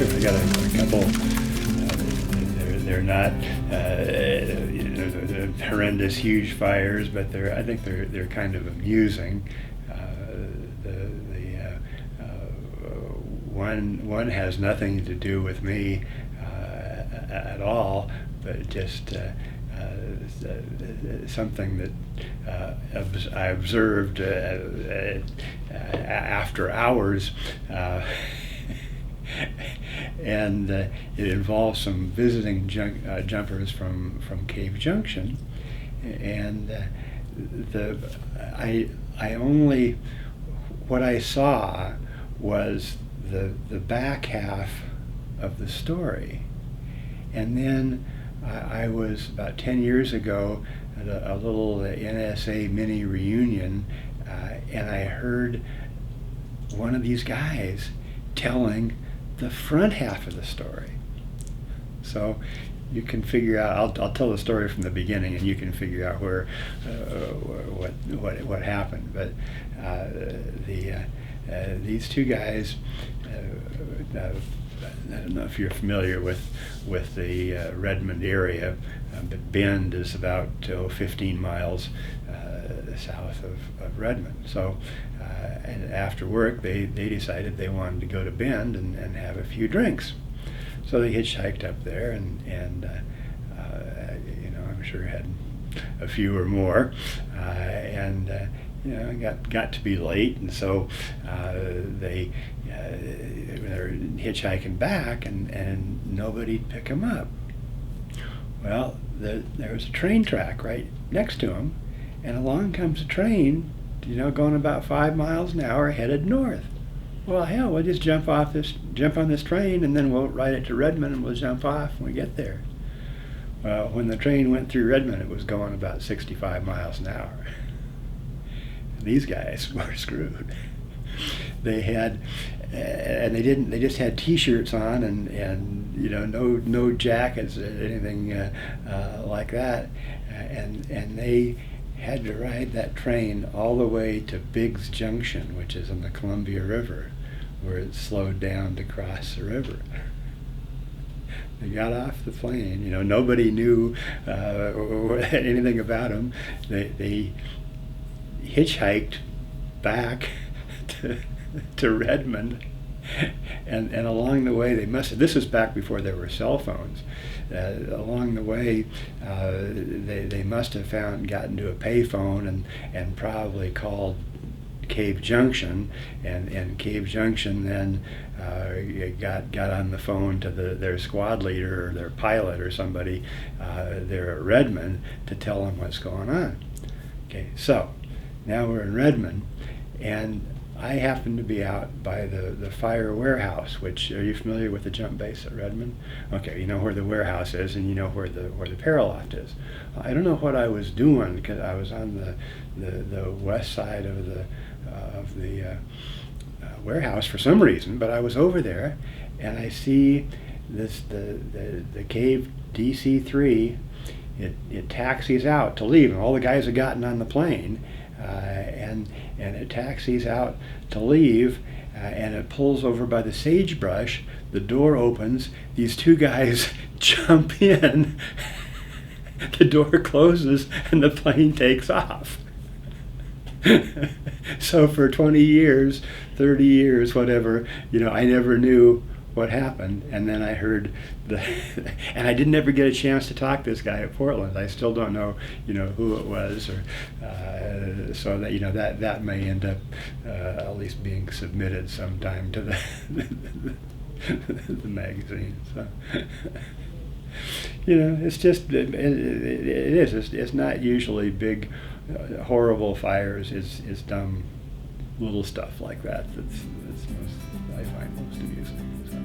sure. I got a couple. They're not they're horrendous, huge fires, but I think they're kind of amusing. One has nothing to do with me at all, but just something that I observed after hours, and it involves some visiting jumpers from Cave Junction, and what I saw was the back half of the story. And then I was about 10 years ago at a little NSA mini reunion, and I heard one of these guys telling the front half of the story. So you can figure out, I'll tell the story from the beginning, and you can figure out where what happened. But these two guys, I don't know if you're familiar with the Redmond area, but Bend is about 15 miles south of Redmond. So, and after work, they decided they wanted to go to Bend and have a few drinks. So they hitchhiked up there, and I'm sure had a few or more, got to be late, and so they were hitchhiking back, and nobody'd pick them up. Well, there was a train track right next to them, and along comes a train, going about 5 miles an hour headed north. Well, hell, we'll just jump on this train, and then we'll ride it to Redmond, and we'll jump off when we get there. Well, when the train went through Redmond, it was going about 65 miles an hour. These guys were screwed. They had, and they just had T-shirts on, and no jackets or anything like that, and they had to ride that train all the way to Biggs Junction, which is on the Columbia River, where it slowed down to cross the river. They got off the plane. Nobody knew anything about them. They hitchhiked back to Redmond, and along the way this was back before there were cell phones. Along the way, they must have gotten to a payphone and probably called Cave Junction, and Cave Junction then got on the phone to their squad leader or their pilot or somebody there at Redmond to tell them what's going on. Okay, so now we're in Redmond, and I happen to be out by the fire warehouse, which, are you familiar with the jump base at Redmond? Okay, you know where the warehouse is, and you know where the paraloft is. I don't know what I was doing, because I was on the west side of the warehouse for some reason, but I was over there, and I see the Cave DC-3. It taxis out to leave, and all the guys had gotten on the plane, and it taxis out to leave, and it pulls over by the sagebrush. The door opens, these two guys jump in, the door closes, and the plane takes off. So for 20 years, 30 years, whatever, I never knew what happened, and then I heard and I didn't ever get a chance to talk to this guy at Portland. I still don't know, who it was, or so that that may end up at least being submitted sometime to the magazine. So it's just it is. It's not usually big, horrible fires. It's dumb little stuff like that that's most, I find most amusing. So.